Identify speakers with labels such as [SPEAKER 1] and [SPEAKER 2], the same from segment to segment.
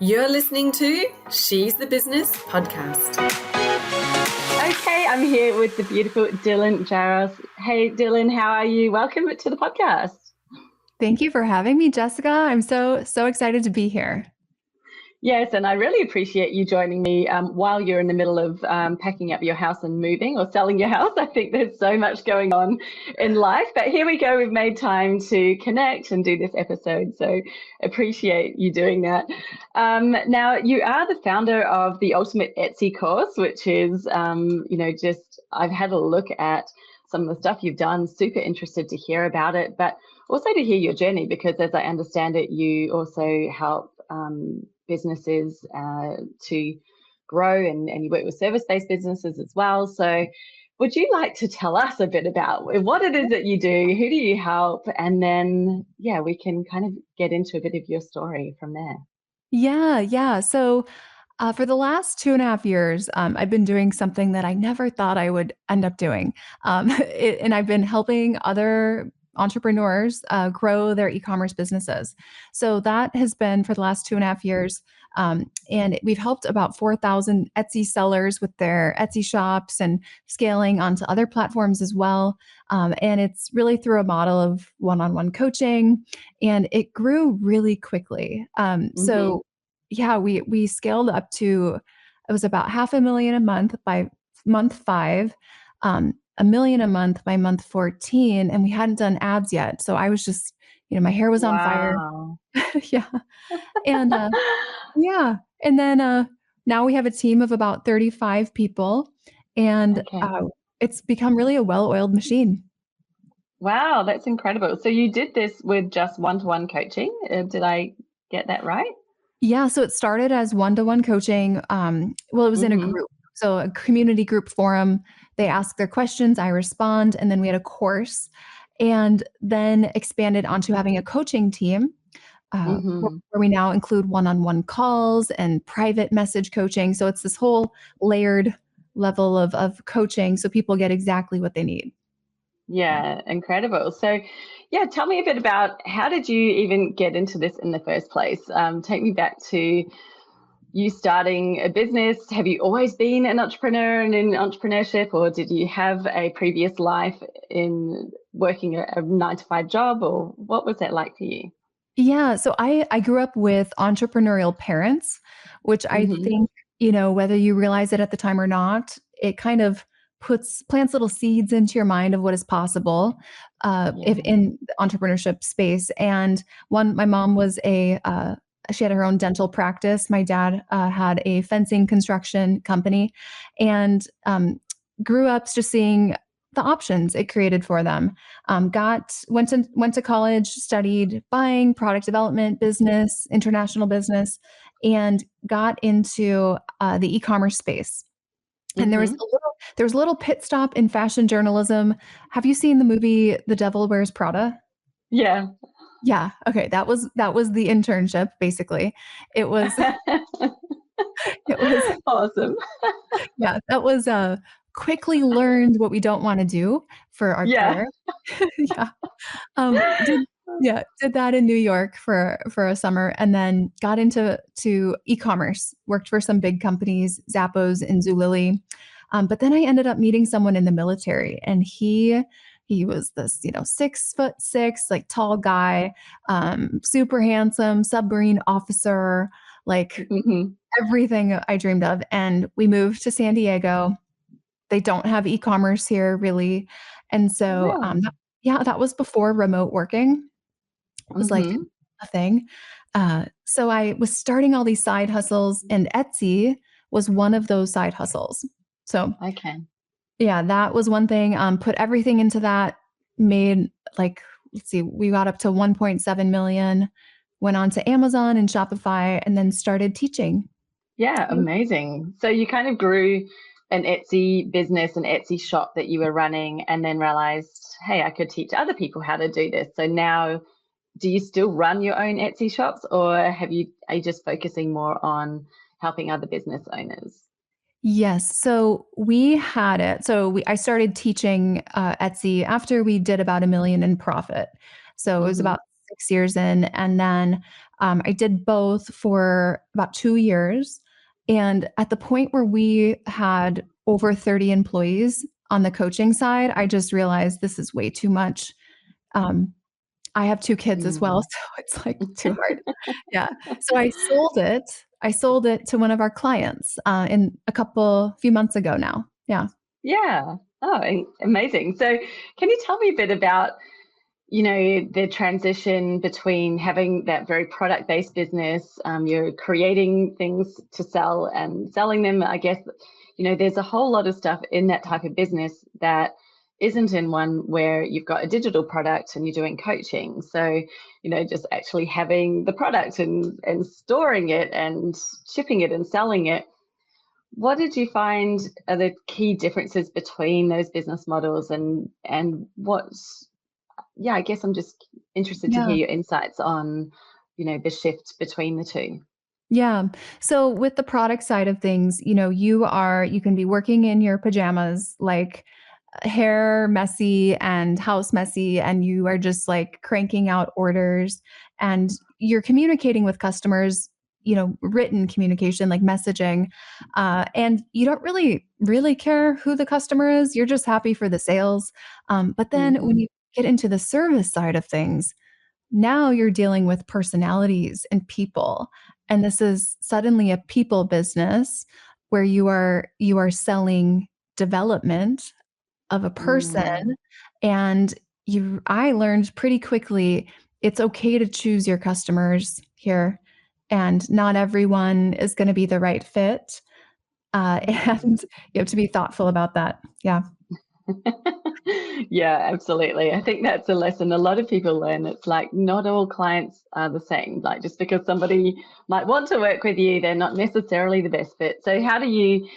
[SPEAKER 1] You're listening to She's the Business podcast.
[SPEAKER 2] Okay, I'm here with the beautiful Dylan Jahraus. Hey, Dylan, how are you? Welcome to the podcast.
[SPEAKER 3] Thank you for having me, Jessica. I'm so excited to be here.
[SPEAKER 2] Yes, and I really appreciate you joining me while you're in the middle of packing up your house and moving or selling your house. I think there's so much going on in life, but here we go. We've made time to connect and do this episode, so appreciate you doing that. Now, you are the founder of the Ultimate Etsy course, which is, just I've had a look at some of the stuff you've done. Super interested to hear about it, but also to hear your journey, because as I understand it, you also help businesses to grow and you work with service-based businesses as well. So would you like to tell us a bit about what it is that you do, who do you help, and then, we can kind of get into a bit of your story from there.
[SPEAKER 3] Yeah. So for the last 2.5 years, I've been doing something that I never thought I would end up doing. And I've been helping other entrepreneurs grow their e-commerce businesses. So that has been for the last 2.5 years. And we've helped about 4,000 Etsy sellers with their Etsy shops and scaling onto other platforms as well. And it's really through a model of one-on-one coaching, and it grew really quickly. So yeah, we scaled up to, it was about $500,000 a month by month 5, $1 million a month by month 14, and we hadn't done ads yet. So I was just, my hair was on fire. Yeah. And yeah. And then now we have a team of about 35 people, and it's become really a well-oiled machine.
[SPEAKER 2] Wow, that's incredible. So you did this with just one-to-one coaching. Did I get that right?
[SPEAKER 3] Yeah, so it started as one-to-one coaching. It was in a group, so a community group forum. They ask their questions, I respond, and then we had a course, and then expanded onto having a coaching team, where we now include one-on-one calls and private message coaching. So it's this whole layered level of coaching, so people get exactly what they need.
[SPEAKER 2] Yeah, incredible. So, tell me a bit about, how did you even get into this in the first place? Take me back to you starting a business. Have you always been an entrepreneur and in entrepreneurship, or did you have a previous life in working a 9-to-5 job, or what was that like for you?
[SPEAKER 3] Yeah, so I grew up with entrepreneurial parents, which I think, whether you realize it at the time or not, it kind of plants little seeds into your mind of what is possible if in the entrepreneurship space. And my mom was she had her own dental practice. My dad had a fencing construction company, and grew up just seeing the options it created for them. Went to college, studied buying, product development, business, international business, and got into the e-commerce space. And there was a little pit stop in fashion journalism. Have you seen the movie The Devil Wears Prada?
[SPEAKER 2] Yeah.
[SPEAKER 3] Yeah. Okay. That was the internship, basically. It was
[SPEAKER 2] Awesome.
[SPEAKER 3] Yeah, that was quickly learned what we don't want to do for our career. Yeah. Did that in New York for a summer, and then got into e-commerce. Worked for some big companies, Zappos and Zulily. But then I ended up meeting someone in the military, and he was this, 6'6", like tall guy, super handsome, submarine officer, like everything I dreamed of. And we moved to San Diego. They don't have e-commerce here really. And so, that was before remote working. It was like a thing. So I was starting all these side hustles, and Etsy was one of those side hustles. So, yeah, that was one thing. Put everything into that, made we got up to 1.7 million, went on to Amazon and Shopify, and then started teaching.
[SPEAKER 2] Yeah, amazing. So you kind of grew an Etsy business, an Etsy shop that you were running, and then realized, hey, I could teach other people how to do this. So now, do you still run your own Etsy shops, or are you just focusing more on helping other business owners?
[SPEAKER 3] Yes. So we had it. I started teaching Etsy after we did about $1 million in profit. So it was about 6 years in. And then I did both for about 2 years. And at the point where we had over 30 employees on the coaching side, I just realized this is way too much. Um, I have 2 kids as well,
[SPEAKER 2] Mm.
[SPEAKER 3] so it's like too hard. Yeah. So I sold it. I sold it to one of our clients in few months ago now. Yeah.
[SPEAKER 2] Yeah. Oh, amazing. So can you tell me a bit about, the transition between having that very product-based business, you're creating things to sell and selling them. I guess, there's a whole lot of stuff in that type of business that isn't in one where you've got a digital product and you're doing coaching. So, just actually having the product and storing it and shipping it and selling it. What did you find are the key differences between those business models and what's yeah, I guess I'm just interested to hear
[SPEAKER 3] Yeah.
[SPEAKER 2] your insights on, the shift between the two.
[SPEAKER 3] Yeah. So with the product side of things, you can be working in your pajamas, like hair messy and house messy, and you are just like cranking out orders and you're communicating with customers, written communication, like messaging. And you don't really care who the customer is. You're just happy for the sales. But then when
[SPEAKER 2] Mm-hmm.
[SPEAKER 3] you get into the service side of things, now you're dealing with personalities and people. And this is suddenly a people business where you are selling development of a person.
[SPEAKER 2] Mm,
[SPEAKER 3] And I learned pretty quickly it's okay to choose your customers here, and not everyone is going to be the right fit.
[SPEAKER 2] mm.
[SPEAKER 3] And you have to be thoughtful about that. Yeah.
[SPEAKER 2] Yeah, absolutely. I think that's a lesson a lot of people learn. It's like not all clients are the same. Like just because somebody might want to work with you, they're not necessarily the best fit. So how do you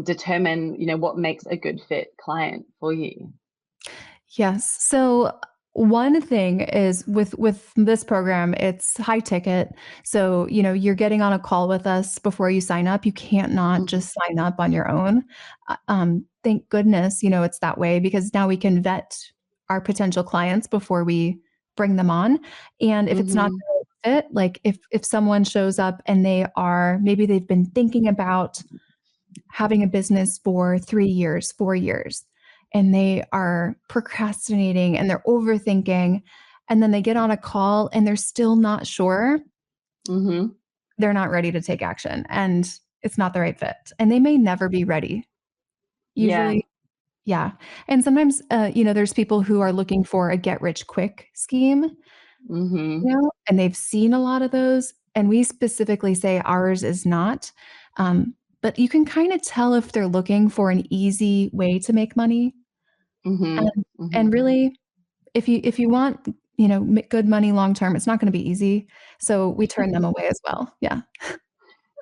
[SPEAKER 2] determine, what makes a good fit client for you?
[SPEAKER 3] Yes. So one thing is with this program, it's high ticket. So, you're getting on a call with us before you sign up. You can't not
[SPEAKER 2] Mm-hmm.
[SPEAKER 3] just sign up on your own. Thank goodness, it's that way because now we can vet our potential clients before we bring them on. And if it's not
[SPEAKER 2] Mm-hmm.
[SPEAKER 3] the right fit, like if someone shows up and maybe they've been thinking about having a business for 3 years, 4 years, and they are procrastinating and they're overthinking. And then they get on a call and they're still not sure.
[SPEAKER 2] Mm-hmm.
[SPEAKER 3] They're not ready to take action and it's not the right fit. And they may never be ready.
[SPEAKER 2] Yeah.
[SPEAKER 3] Usually, yeah. And sometimes, there's people who are looking for a get rich quick scheme,
[SPEAKER 2] Mm-hmm.
[SPEAKER 3] and they've seen a lot of those. And we specifically say ours is not. But you can kind of tell if they're looking for an easy way to make money.
[SPEAKER 2] Mm-hmm.
[SPEAKER 3] And,
[SPEAKER 2] Mm-hmm.
[SPEAKER 3] and really, if you want, good money long term, it's not going to be easy. So we turn them away as well. Yeah.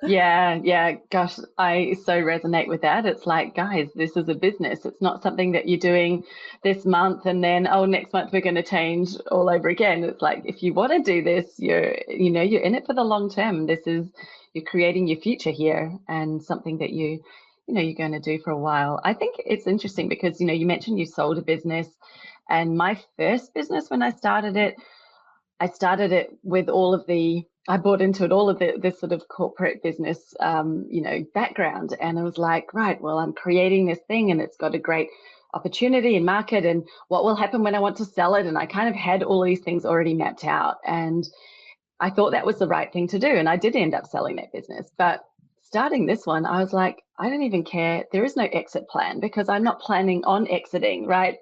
[SPEAKER 2] Yeah, yeah. Gosh, I so resonate with that. It's like, guys, this is a business. It's not something that you're doing this month and then, oh, next month we're going to change all over again. It's like, if you want to do this, you're in it for the long term. You're creating your future here and something that you're going to do for a while. I think it's interesting because, you mentioned you sold a business, and my first business when I started it with I bought into it, all of this sort of corporate business, background. And I was like, right, well, I'm creating this thing and it's got a great opportunity and market and what will happen when I want to sell it. And I kind of had all these things already mapped out. And I thought that was the right thing to do. And I did end up selling that business. But starting this one, I was like, I don't even care. There is no exit plan because I'm not planning on exiting, right?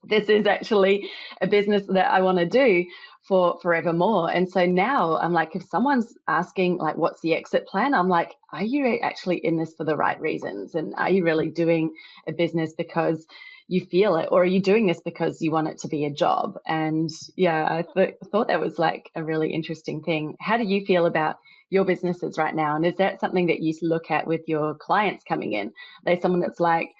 [SPEAKER 2] This is actually a business that I want to do for forevermore. And so now I'm like, if someone's asking, like, what's the exit plan? I'm like, are you actually in this for the right reasons? And are you really doing a business because you feel it, or are you doing this because you want it to be a job? And yeah, thought that was like a really interesting thing. How do you feel about your businesses right now? And is that something that you look at with your clients coming in? Are they someone that's like,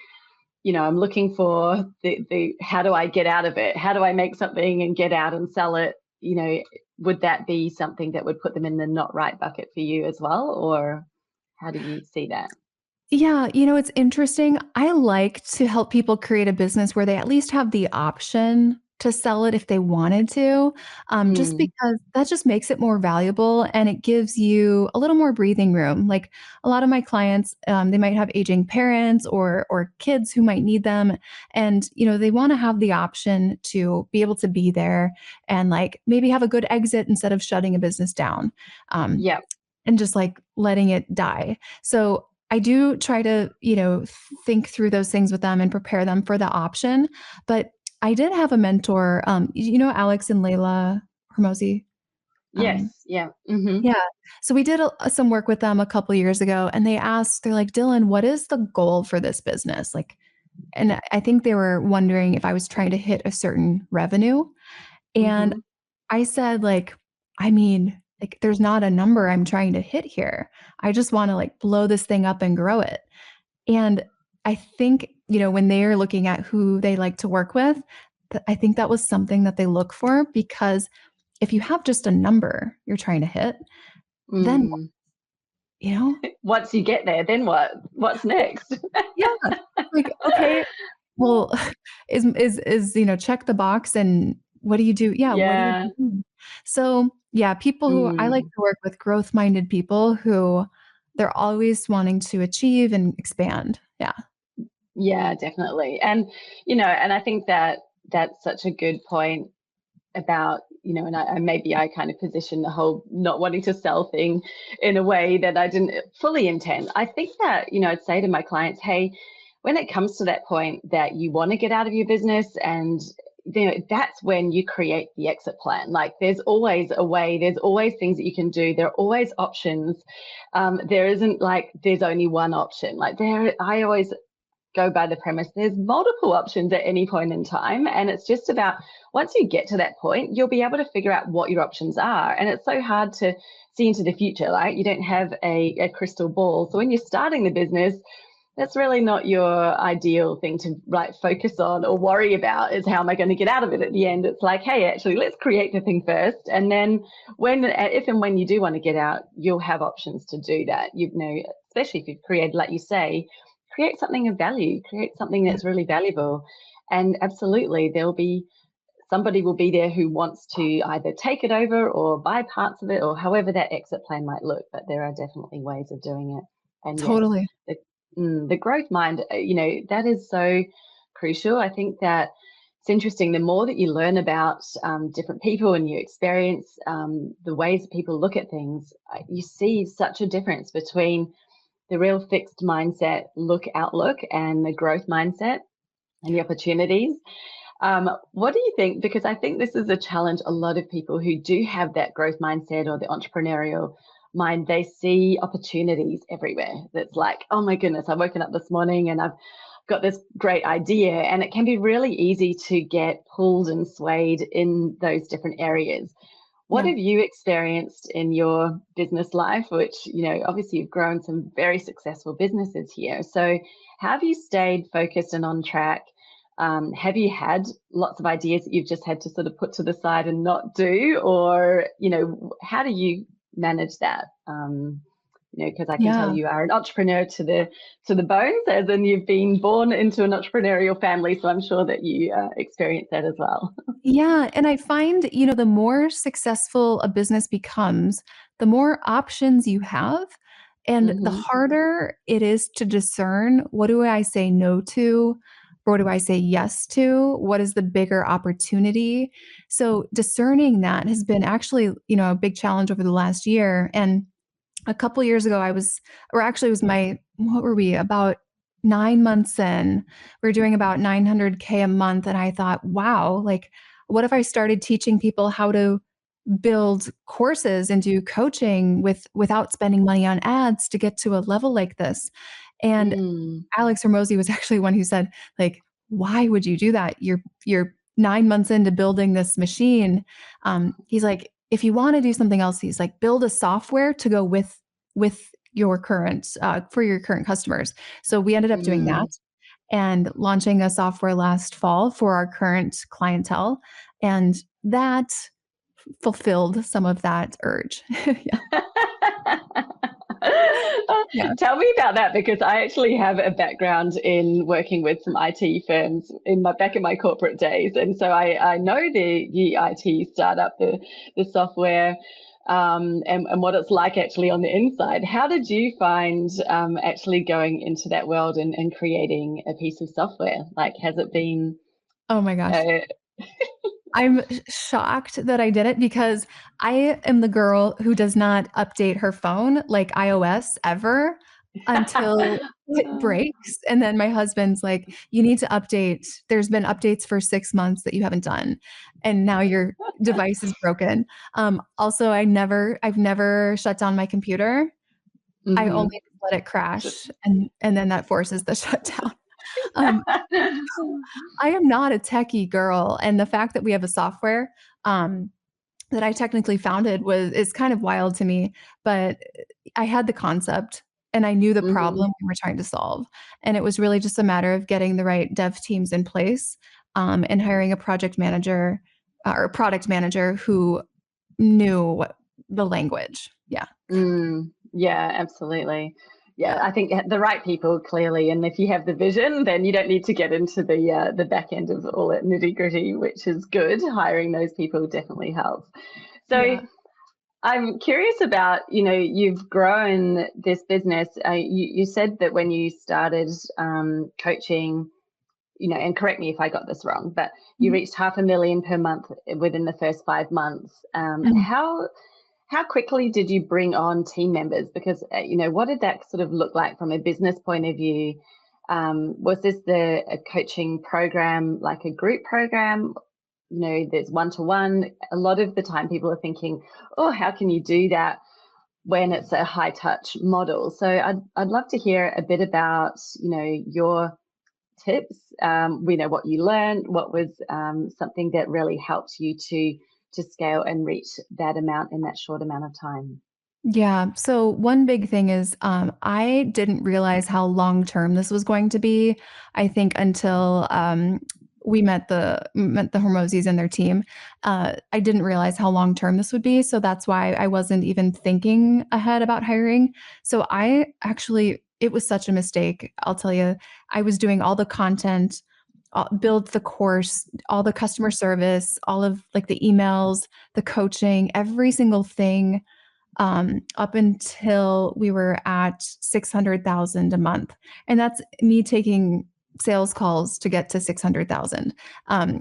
[SPEAKER 2] I'm looking for the how do I get out of it? How do I make something and get out and sell it? Would that be something that would put them in the not right bucket for you as well? Or how do you see that?
[SPEAKER 3] Yeah, it's interesting. I like to help people create a business where they at least have the option to sell it if they wanted to, just
[SPEAKER 2] Mm.
[SPEAKER 3] because that just makes it more valuable and it gives you a little more breathing room. Like a lot of my clients, they might have aging parents or kids who might need them, and they want to have the option to be able to be there and like maybe have a good exit instead of shutting a business down. Um,
[SPEAKER 2] Yeah.
[SPEAKER 3] and just like letting it die. So I do try to, think through those things with them and prepare them for the option. But I did have a mentor, Alex and Layla Hermosi.
[SPEAKER 2] Yes.
[SPEAKER 3] Um,
[SPEAKER 2] Yeah. Hmm.
[SPEAKER 3] yeah. So we did some work with them a couple years ago, and they're like, Dylan, what is the goal for this business? Like, and I think they were wondering if I was trying to hit a certain revenue. And
[SPEAKER 2] Hmm.
[SPEAKER 3] I said, like, I mean, like, there's not a number I'm trying to hit here. I just want to like blow this thing up and grow it. And I think, when they're looking at who they like to work with, I think that was something that they look for because if you have just a number you're trying to hit, then,
[SPEAKER 2] Mm.
[SPEAKER 3] you know,
[SPEAKER 2] Once you get there, then what? What's next?
[SPEAKER 3] yeah, like, okay, well, check the box and what do you do? Yeah, what do you
[SPEAKER 2] Yeah.
[SPEAKER 3] do? So, yeah, people who I like
[SPEAKER 2] Mm.
[SPEAKER 3] to work with growth-minded people who they're always wanting to achieve and expand. Yeah,
[SPEAKER 2] Yeah, definitely. And I think that that's such a good point about, and maybe I kind of position the whole not wanting to sell thing in a way that I didn't fully intend. I think that, I'd say to my clients, hey, when it comes to that point that you want to get out of your business and that's when you create the exit plan. Like there's always a way, there's always things that you can do. There are always options. There isn't like there's only one option. Like I always go by the premise there's multiple options at any point in time, and it's just about once you get to that point you'll be able to figure out what your options are. And it's so hard to see into the future, right? You don't have a crystal ball, so when you're starting the business that's really not your ideal thing to focus on or worry about, is how am I going to get out of it at the end. It's like, hey, actually let's create the thing first, and then if and when you do want to get out you'll have options to do that. Especially if you've created, like you say, create something of value, create something
[SPEAKER 3] yeah,
[SPEAKER 2] that's really valuable. And absolutely there'll be somebody will be there who wants to either take it over or buy parts of it, or however that exit plan might look. But there are definitely ways of doing it. And yes,
[SPEAKER 3] totally.
[SPEAKER 2] the, the growth mind, that is so crucial. I think that it's interesting. The more that you learn about different people and you experience the ways that people look at things, you see such a difference between the real fixed mindset outlook and the growth mindset and the opportunities. What do you think? Because I think this is a challenge. A lot of people who do have that growth mindset or the entrepreneurial mind, they see opportunities everywhere. That's like, oh my goodness, I've woken up this morning and I've got this great idea. And it can be really easy to get pulled and swayed in those different areas. What
[SPEAKER 3] Yeah.
[SPEAKER 2] have you experienced in your business life, which, obviously you've grown some very successful businesses here. So how have you stayed focused and on track? Have you had lots of ideas that you've just had to sort of put to the side and not do? Or, how do you manage that? Because I can tell
[SPEAKER 3] Yeah.
[SPEAKER 2] you are an entrepreneur to the bones, as in you've been born into an entrepreneurial family. So I'm sure that you experience that as well.
[SPEAKER 3] Yeah, and I find, the more successful a business becomes, the more options you have, and the
[SPEAKER 2] Hmm.
[SPEAKER 3] harder it is to discern what do I say no to? Or what do I say yes to? What is the bigger opportunity? So discerning that has been actually, a big challenge over the last year. And a couple years ago, it was what were we, about 9 months in, we were doing about 900K a month. And I thought, wow, like, what if I started teaching people how to build courses and do coaching without spending money on ads to get to a level like this? And
[SPEAKER 2] Mm.
[SPEAKER 3] Alex Hormozy was actually one who said, like, why would you do that? You're 9 months into building this machine. He's like, if you want to do something else, he's like, build a software to go with your current for your current customers. So we ended up doing that
[SPEAKER 2] Mm.
[SPEAKER 3] and launching a software last fall for our current clientele, and that fulfilled some of that urge. Yeah. Yeah.
[SPEAKER 2] Tell me about that, because I actually have a background in working with some IT firms back in my corporate days, and so I know the IT startup, the software, and what it's like actually on the inside. How did you find actually going into that world and creating a piece of software? Like, has it been?
[SPEAKER 3] Oh my gosh.
[SPEAKER 2] Uh,
[SPEAKER 3] I'm shocked that I did it because I am the girl who does not update her phone like iOS ever until it breaks. And then my husband's like, you need to update. There's been updates for 6 months that you haven't done. And now your device is broken. Also, I've never shut down my computer. I
[SPEAKER 2] mhm.
[SPEAKER 3] only let it crash and then that forces the shutdown. Um, I am not a techie girl, and the fact that we have a software um, that I technically founded is kind of wild to me. But I had the concept, and I knew the
[SPEAKER 2] Mhm.
[SPEAKER 3] problem we were trying to solve, and it was really just a matter of getting the right dev teams in place and hiring a project manager or a product manager who knew the language. Yeah,
[SPEAKER 2] Yeah, absolutely. Yeah,
[SPEAKER 3] yeah,
[SPEAKER 2] I think the right people clearly, and if you have the vision, then you don't need to get into the back end of all that nitty gritty, which is good. Hiring those people definitely helps. So
[SPEAKER 3] yeah.
[SPEAKER 2] I'm curious about, you've grown this business. You said that when you started coaching, and correct me if I got this wrong, but you
[SPEAKER 3] Mhm.
[SPEAKER 2] reached 500,000 per month within the first 5 months.
[SPEAKER 3] Mhm.
[SPEAKER 2] How quickly did you bring on team members? Because, what did that sort of look like from a business point of view? Was this a coaching program, like a group program? There's one-to-one. A lot of the time people are thinking, oh, how can you do that when it's a high touch model? So I'd love to hear a bit about, your tips. We know what you learned, what was something that really helped you to scale and reach that amount in that short amount of time.
[SPEAKER 3] Yeah. So one big thing is I didn't realize how long term this was going to be. I think until we met the Hormozis and their team, I didn't realize how long term this would be. So that's why I wasn't even thinking ahead about hiring. So I actually, it was such a mistake. I'll tell you, I was doing all the content, build the course, all the customer service, all of like the emails, the coaching, every single thing up until we were at 600,000 a month. And that's me taking sales calls to get to 600,000. And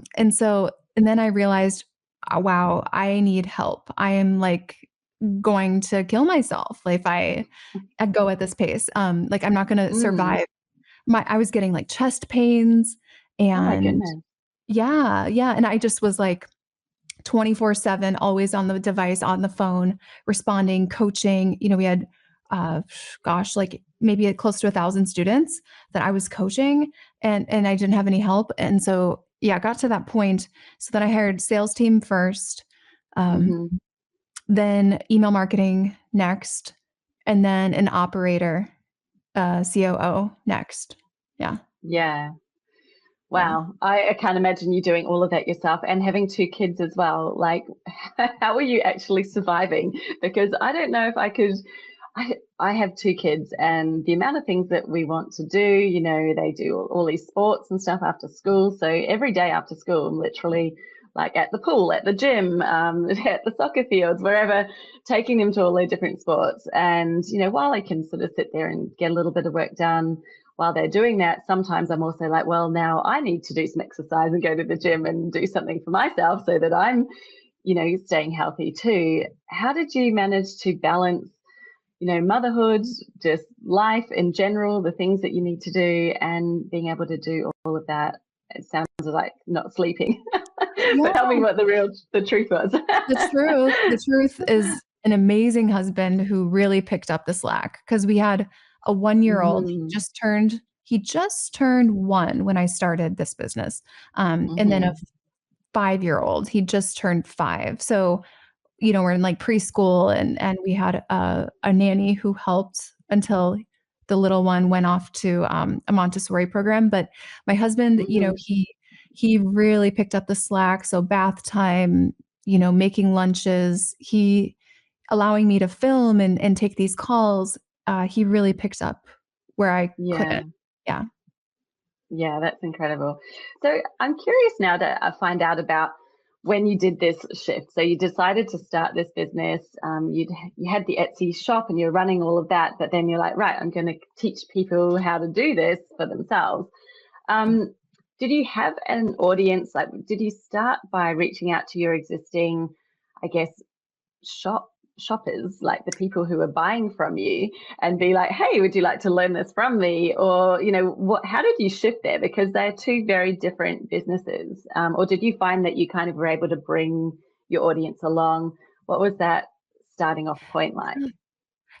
[SPEAKER 3] then I realized, wow, I need help. I am like going to kill myself if I go at this pace. Like I'm not going to
[SPEAKER 2] Mm.
[SPEAKER 3] survive. I was getting like chest pains
[SPEAKER 2] Oh my
[SPEAKER 3] and
[SPEAKER 2] goodness.
[SPEAKER 3] yeah, yeah. And I just was like, 24/7, always on the device, on the phone, responding, coaching. We had, gosh, like maybe close to 1,000 students that I was coaching, and I didn't have any help. And so, yeah, I got to that point. So then I hired sales team first, um,
[SPEAKER 2] Hmm.
[SPEAKER 3] then email marketing next, and then an operator, COO next. Yeah,
[SPEAKER 2] Yeah.
[SPEAKER 3] yeah.
[SPEAKER 2] Wow. I can't imagine you doing all of that yourself and having two kids as well. Like, how are you actually surviving? Because I don't know if I could. I have two kids, and the amount of things that we want to do, they do all these sports and stuff after school. So every day after school, I'm literally like at the pool, at the gym, at the soccer fields, wherever, taking them to all their different sports. And, while I can sort of sit there and get a little bit of work done while they're doing that, sometimes I'm also like, well, now I need to do some exercise and go to the gym and do something for myself so that I'm, staying healthy too. How did you manage to balance, motherhood, just life in general, the things that you need to do, and being able to do all of that? It sounds like not sleeping,
[SPEAKER 3] Yeah.
[SPEAKER 2] but tell me what the truth was.
[SPEAKER 3] The truth is an amazing husband who really picked up the slack because we had a 1-year-old.
[SPEAKER 2] Hmm.
[SPEAKER 3] He just turned 1 when I started this business. And then a
[SPEAKER 2] Hmm.
[SPEAKER 3] 5-year-old. He just turned 5. So, we're in like preschool and we had a nanny who helped until the little one went off to a Montessori program. But my husband,
[SPEAKER 2] Hmm.
[SPEAKER 3] he really picked up the slack. So bath time, making lunches, he allowing me to film and take these calls. he really picked up where I
[SPEAKER 2] Yeah.
[SPEAKER 3] couldn't. Yeah.
[SPEAKER 2] Yeah, that's incredible. So I'm curious now to find out about when you did this shift. So you decided to start this business. You had the Etsy shop and you're running all of that, but then you're like, right, I'm going to teach people how to do this for themselves. Did you have an audience? Like, did you start by reaching out to your existing, I guess, shoppers, like the people who are buying from you, and be like, hey, would you like to learn this from me? Or, how did you shift there? Because they're two very different businesses. Or did you find that you kind of were able to bring your audience along? What was that starting off point like?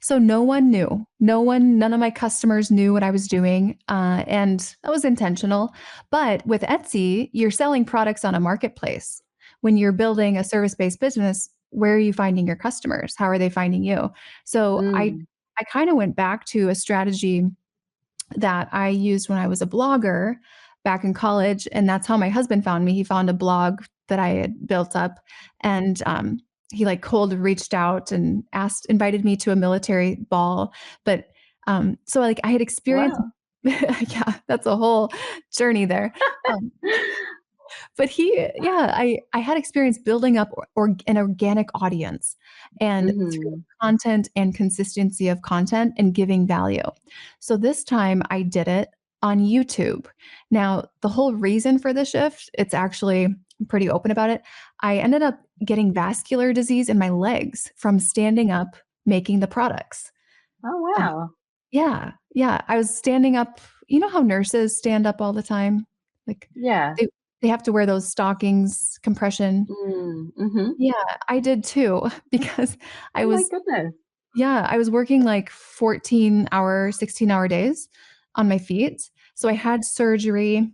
[SPEAKER 3] So no one knew. None of my customers knew what I was doing. And that was intentional. But with Etsy, you're selling products on a marketplace. When you're building a service-based business, where are you finding your customers? How are they finding you? So
[SPEAKER 2] Mm.
[SPEAKER 3] I kind of went back to a strategy that I used when I was a blogger back in college. And that's how my husband found me. He found a blog that I had built up, and he like cold reached out and invited me to a military ball. But so like I had experienced,
[SPEAKER 2] Wow.
[SPEAKER 3] yeah, that's a whole journey there. Um, but I had experience building up an organic audience, and through
[SPEAKER 2] Hmm.
[SPEAKER 3] content and consistency of content and giving value. So this time I did it on YouTube. Now, the whole reason for the shift, it's actually I'm pretty open about it. I ended up getting vascular disease in my legs from standing up making the products.
[SPEAKER 2] Oh,
[SPEAKER 3] Uh,
[SPEAKER 2] wow.
[SPEAKER 3] yeah, yeah. I was standing up. You know how nurses stand up all the time? Like
[SPEAKER 2] Yeah.
[SPEAKER 3] they they have to wear those stockings, compression.
[SPEAKER 2] Mm-hmm.
[SPEAKER 3] Yeah, I did too because I
[SPEAKER 2] Oh my
[SPEAKER 3] was
[SPEAKER 2] goodness.
[SPEAKER 3] I was working like 14-hour, 16-hour days on my feet. So I had surgery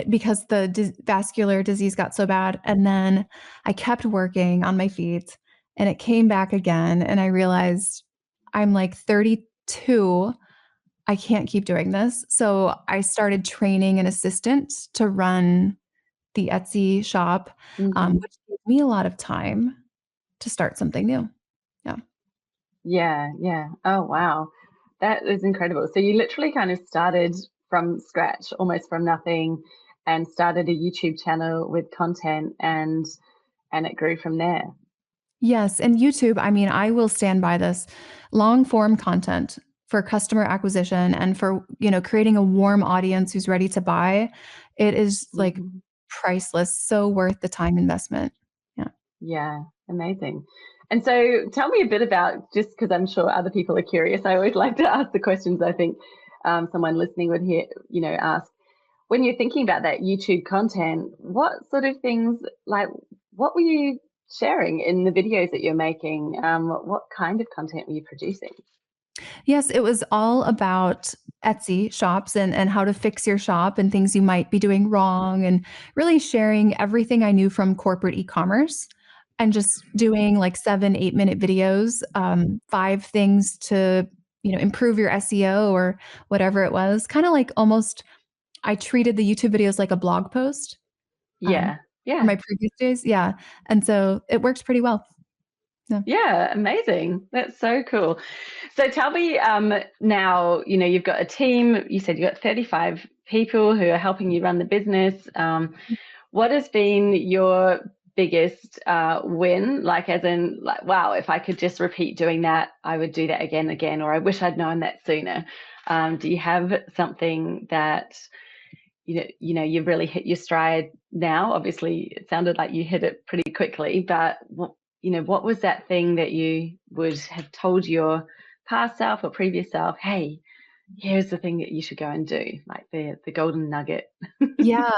[SPEAKER 3] because the vascular disease got so bad, and then I kept working on my feet and it came back again, and I realized I'm like 32. I can't keep doing this. So I started training an assistant to run the Etsy shop,
[SPEAKER 2] Hmm.
[SPEAKER 3] which gave me a lot of time to start something new. Yeah.
[SPEAKER 2] Yeah, yeah. Oh, wow. That is incredible. So you literally kind of started from scratch, almost from nothing, and started a YouTube channel with content, and it grew from there.
[SPEAKER 3] Yes, and YouTube, I mean, I will stand by this long form content for customer acquisition and for, creating a warm audience who's ready to buy. It is like
[SPEAKER 2] Hmm.
[SPEAKER 3] priceless, so worth the time investment. Yeah.
[SPEAKER 2] Yeah, amazing. And so tell me a bit about, just because I'm sure other people are curious, I always like to ask the questions I think someone listening would hear, ask. When you're thinking about that YouTube content, what sort of things, like, what were you sharing in the videos that you're making? What kind of content were you producing?
[SPEAKER 3] Yes, it was all about Etsy shops and how to fix your shop and things you might be doing wrong, and really sharing everything I knew from corporate e-commerce and just doing like 7, 8 minute videos, 5 things to, improve your SEO or whatever it was. Kind of like almost I treated the YouTube videos like a blog post um,
[SPEAKER 2] Yeah,
[SPEAKER 3] for
[SPEAKER 2] yeah,
[SPEAKER 3] my previous days. Yeah. And so it worked pretty well. Yeah.
[SPEAKER 2] yeah, amazing. That's so cool. So tell me, now, you've got a team, you said you've got 35 people who are helping you run the business. What has been your biggest win? Like, as in, like, wow, if I could just repeat doing that, I would do that again and again, or I wish I'd known that sooner. Do you have something that you've really hit your stride now? Obviously, it sounded like you hit it pretty quickly, but what was that thing that you would have told your past self or previous self? Hey, here's the thing that you should go and do, like the golden nugget.
[SPEAKER 3] Yeah.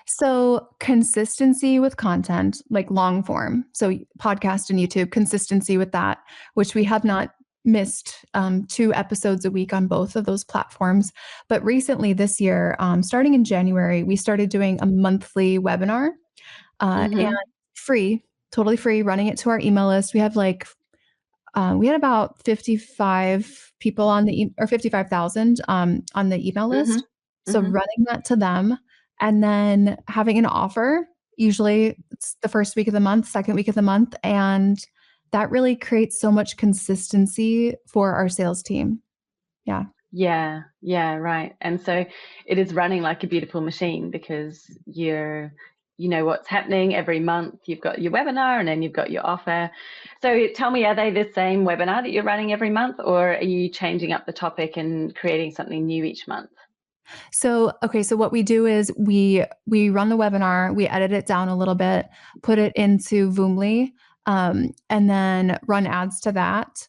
[SPEAKER 3] So consistency with content, like long form. So podcast and YouTube, consistency with that, which we have not missed 2 episodes a week on both of those platforms. But recently this year, starting in January, we started doing a monthly webinar and
[SPEAKER 2] Hmm.
[SPEAKER 3] free, totally free, running it to our email list. We had about 55 people on or 55,000 on the email
[SPEAKER 2] Hmm.
[SPEAKER 3] list. So
[SPEAKER 2] Hmm.
[SPEAKER 3] running that to them and then having an offer. Usually it's the first week of the month, second week of the month, and that really creates so much consistency for our sales team. Yeah.
[SPEAKER 2] Yeah, yeah, right. And so it is running like a beautiful machine because you know what's happening every month. You've got your webinar and then you've got your offer. So tell me, are they the same webinar that you're running every month, or are you changing up the topic and creating something new each month?
[SPEAKER 3] So, okay, so what we do is we run the webinar, we edit it down a little bit, put it into Voomly, and then run ads to that.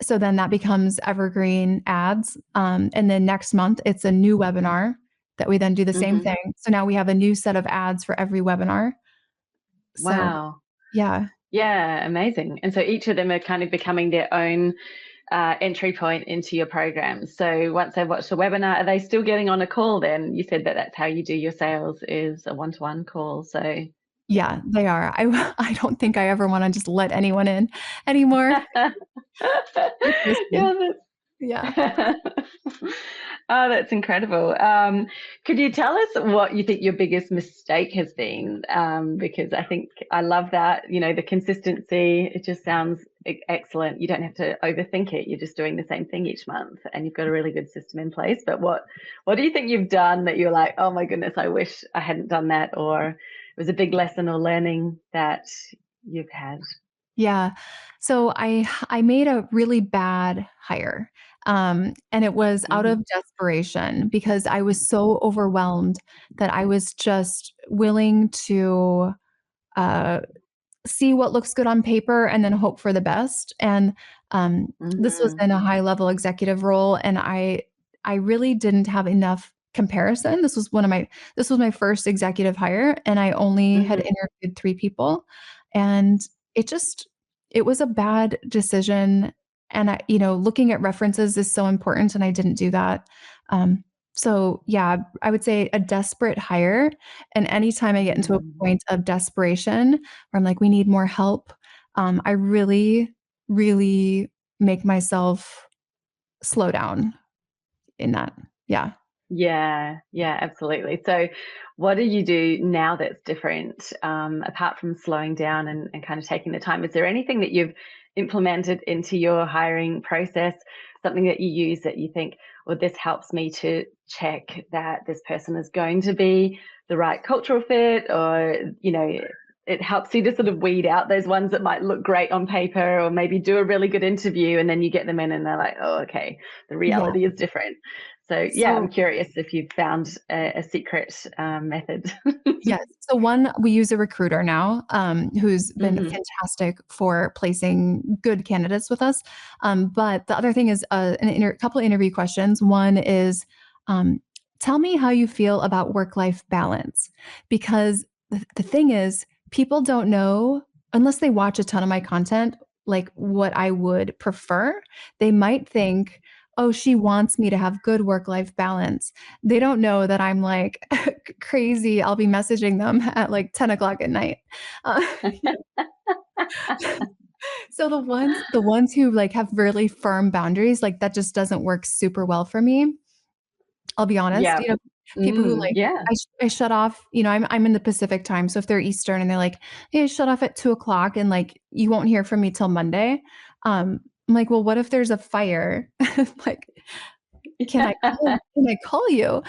[SPEAKER 3] So then that becomes evergreen ads. And then next month, it's a new webinar that we then do the same
[SPEAKER 2] Hmm.
[SPEAKER 3] thing. So now we have a new set of ads for every webinar. So
[SPEAKER 2] Wow.
[SPEAKER 3] yeah.
[SPEAKER 2] Yeah, amazing. And so each of them are kind of becoming their own entry point into your program. So once they've watched the webinar, are they still getting on a call then? You said that that's how you do your sales, is a one-to-one call. So
[SPEAKER 3] Yeah, they are. I don't think I ever wanna just let anyone in anymore. It's risky.
[SPEAKER 2] yeah,
[SPEAKER 3] Yeah.
[SPEAKER 2] oh, that's incredible. Could you tell us what you think your biggest mistake has been? Because I think I love that, you know, the consistency. It just sounds excellent. You don't have to overthink it. You're just doing the same thing each month, and you've got a really good system in place. But what do you think you've done that you're like, oh my goodness, I wish I hadn't done that, or it was a big lesson or learning that you've had?
[SPEAKER 3] Yeah. So I made a really bad hire. And it was out
[SPEAKER 2] Hmm.
[SPEAKER 3] of desperation because I was so overwhelmed that I was just willing to uh, see what looks good on paper and then hope for the best. And this was
[SPEAKER 2] Hmm.
[SPEAKER 3] in a high level executive role, and I really didn't have enough comparison. This was my first executive hire, and I only had
[SPEAKER 2] Hmm.
[SPEAKER 3] interviewed 3 people, and it just it was a bad decision. And looking at references is so important, and I didn't do that. Um, so yeah, I would say a desperate hire. And anytime I get into a
[SPEAKER 2] Hmm.
[SPEAKER 3] point of desperation where I'm like, we need more help, I really, really make myself slow down in that. Yeah.
[SPEAKER 2] Yeah, yeah, absolutely. So, what do you do now that's different, apart from slowing down and kind of taking the time? Is there anything that you've implemented into your hiring process, something that you use that you think, well, this helps me to check that this person is going to be the right cultural fit, or, you know, it helps you to sort of weed out those ones that might look great on paper, or maybe do a really good interview and then you get them in and they're like, oh, okay, the
[SPEAKER 3] Yeah.
[SPEAKER 2] reality is different. So yeah, I'm
[SPEAKER 3] So
[SPEAKER 2] curious if you've found a secret method.
[SPEAKER 3] yes. So one, we use a recruiter now, who's been
[SPEAKER 2] Hmm.
[SPEAKER 3] fantastic for placing good candidates with us. But the other thing is couple interview questions. One is, um, tell me how you feel about work-life balance, because the thing is, people don't know unless they watch a ton of my content, like what I would prefer. They might think, oh, she wants me to have good work-life balance. They don't know that I'm like crazy. I'll be messaging them at like 10 o'clock at night. Uh, so the ones who like have really firm boundaries, like that just doesn't work super well for me. I'll be honest.
[SPEAKER 2] Yeah.
[SPEAKER 3] People who
[SPEAKER 2] Mm,
[SPEAKER 3] like
[SPEAKER 2] yeah.
[SPEAKER 3] I shut off. I'm in the Pacific time, so if they're Eastern and they're like, "Hey, shut off at 2 o'clock," and like you won't hear from me till Monday. I'm like, well, what if there's a fire? Like, can I call you?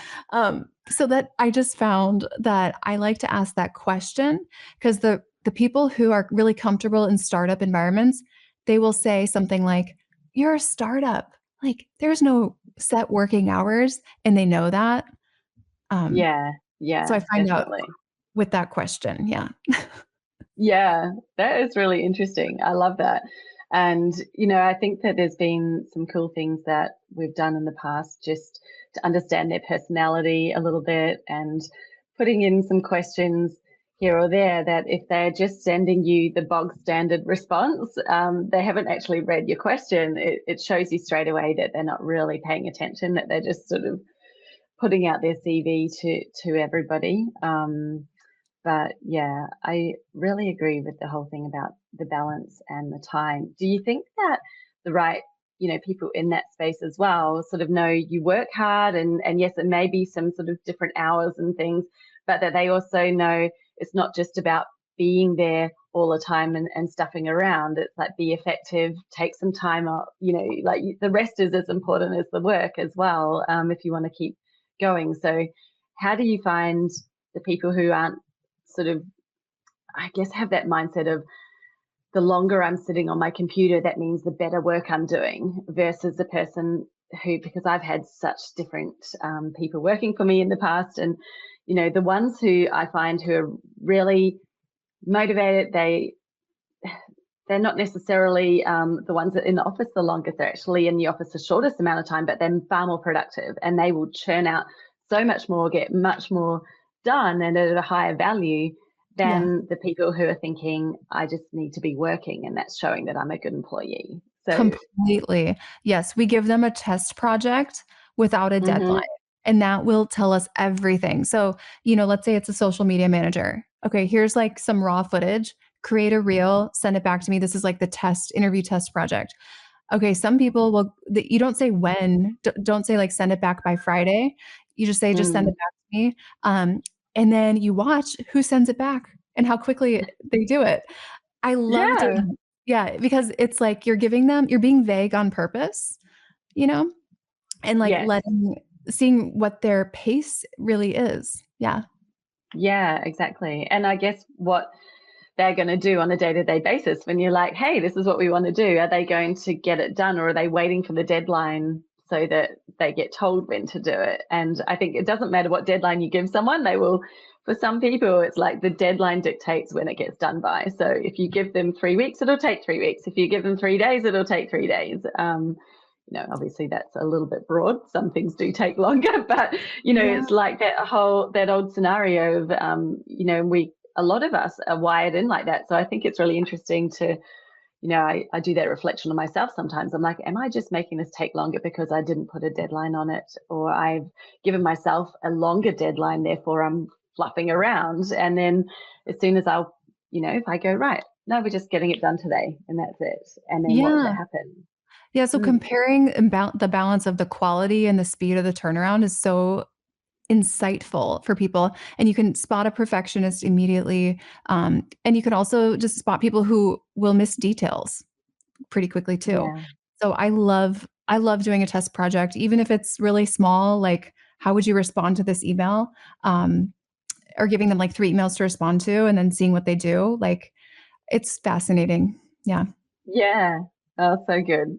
[SPEAKER 3] So that I just found that I like to ask that question because the people who are really comfortable in startup environments, they will say something like, "You're a startup. Like, there's no set working hours," and they know that. Um,
[SPEAKER 2] Yeah.
[SPEAKER 3] so
[SPEAKER 2] Yeah.
[SPEAKER 3] I find out
[SPEAKER 2] Definitely.
[SPEAKER 3] with that question. Yeah.
[SPEAKER 2] Yeah. That is really interesting. I love that. And, you know, I think that there's been some cool things that we've done in the past just to understand their personality a little bit, and putting in some questions here or there that if they're just sending you the bog standard response, they haven't actually read your question. It shows you straight away that they're not really paying attention, that they're just sort of putting out their CV to everybody. But yeah, I really agree with the whole thing about the balance and the time. Do you think that the right, you know, people in that space as well sort of know you work hard, and yes, it may be some sort of different hours and things, but that they also know it's not just about being there all the time and stuffing around. It's like, be effective, take some time off, like the rest is as important as the work as well, if you want to keep going. So how do you find the people who aren't sort of, I guess, have that mindset of the longer I'm sitting on my computer, that means the better work I'm doing, versus the person who, because I've had such different people working for me in the past, and the ones who I find who are really motivated, they're not necessarily the ones that are in the office the longest. They're actually in the office the shortest amount of time, but they're far more productive, and they will churn out so much more, get much more done, and at a higher value than the people who are thinking, I just need to be working, and that's showing that I'm a good employee. So
[SPEAKER 3] Completely. Yes, we give them a test project without a
[SPEAKER 2] mhm,
[SPEAKER 3] deadline, and that will tell us everything. So, let's say it's a social media manager. Okay, here's like some raw footage, create a reel, send it back to me. This is like the interview test project. Okay, some people you don't say when, don't say like send it back by Friday. You just say, just send it
[SPEAKER 2] mm,
[SPEAKER 3] back to me. And then you watch who sends it back and how quickly they do it. I love
[SPEAKER 2] yeah,
[SPEAKER 3] doing, yeah, because it's like you're being vague on purpose, you know, and like
[SPEAKER 2] yes.
[SPEAKER 3] seeing what their pace really is. Yeah.
[SPEAKER 2] Yeah, exactly. And I guess what they're going to do on a day-to-day basis, when you're like, hey, this is what we want to do, are they going to get it done, or are they waiting for the deadline so that they get told when to do it? And I think it doesn't matter what deadline you give someone, they will. For some people, it's like the deadline dictates when it gets done by. So if you give them 3 weeks, it'll take 3 weeks. If you give them 3 days, it'll take 3 days. Obviously that's a little bit broad. Some things do take longer, but
[SPEAKER 3] Yeah.
[SPEAKER 2] it's like that old scenario of, a lot of us are wired in like that. So I think it's really interesting to, I do that reflection on myself sometimes. I'm like, am I just making this take longer because I didn't put a deadline on it, or I've given myself a longer deadline, therefore I'm fluffing around. And then as soon as if I go, right, no, we're just getting it done today and that's it. And then what does
[SPEAKER 3] Yeah.
[SPEAKER 2] it happen?
[SPEAKER 3] Yeah. So
[SPEAKER 2] Mm,
[SPEAKER 3] comparing the balance of the quality and the speed of the turnaround is so insightful for people. And you can spot a perfectionist immediately. And you can also just spot people who will miss details pretty quickly too.
[SPEAKER 2] yeah.
[SPEAKER 3] So I love doing a test project, even if it's really small, like how would you respond to this email? Or giving them like 3 emails to respond to and then seeing what they do. Like it's fascinating. Yeah.
[SPEAKER 2] Yeah. Oh, so good.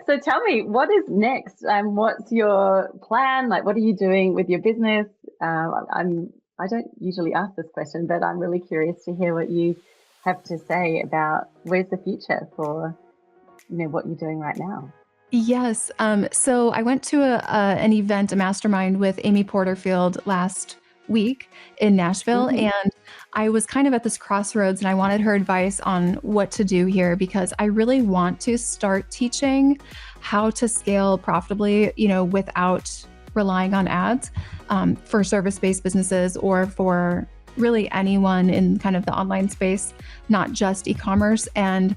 [SPEAKER 2] So tell me, what is next? What's your plan? Like, what are you doing with your business? I don't usually ask this question, but I'm really curious to hear what you have to say about where's the future for, what you're doing right now.
[SPEAKER 3] Yes. So I went to an event, a mastermind with Amy Porterfield last week in Nashville.
[SPEAKER 2] Hmm.
[SPEAKER 3] And I was kind of at this crossroads and I wanted her advice on what to do here because I really want to start teaching how to scale profitably, without relying on ads for service-based businesses or for really anyone in kind of the online space, not just e-commerce. And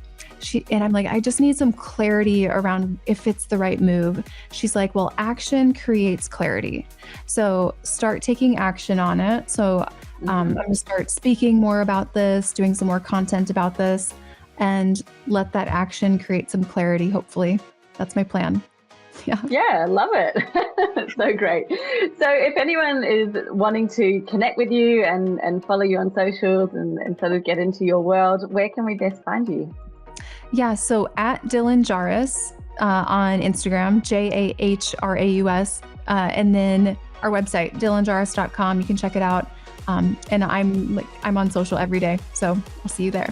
[SPEAKER 3] I'm like, I just need some clarity around if it's the right move. She's like, well, action creates clarity. So start taking action on it. So I'm going to start speaking more about this, doing some more content about this, and let that action create some clarity, hopefully. That's my plan. Yeah.
[SPEAKER 2] Yeah, love it. So great. So if anyone is wanting to connect with you and follow you on socials and sort of get into your world, where can we best find you?
[SPEAKER 3] Yeah. So at Dylan Jahraus on Instagram, Jahraus, and then our website, dylanjahraus.com. You can check it out. And I'm on social every day. So I'll see you there.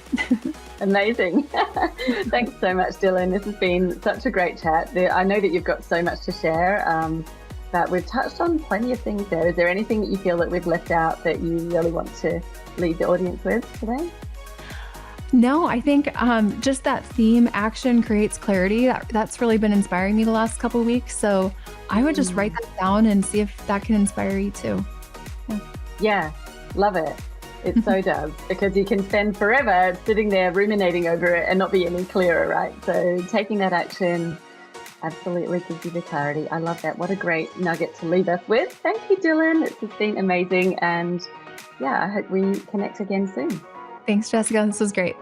[SPEAKER 2] Amazing. Thanks so much, Dylan. This has been such a great chat. I know that you've got so much to share, but we've touched on plenty of things there. Is there anything that you feel that we've left out that you really want to leave the audience with today?
[SPEAKER 3] No, I think just that theme, action creates clarity. That's really been inspiring me the last couple of weeks. So I would just write that down and see if that can inspire you too.
[SPEAKER 2] Yeah, love it. It so does, because you can spend forever sitting there ruminating over it and not be any clearer, right? So taking that action absolutely gives you the clarity. I love that. What a great nugget to leave us with. Thank you, Dylan. It's just been amazing. And yeah, I hope we connect again soon.
[SPEAKER 3] Thanks, Jessica. This was great.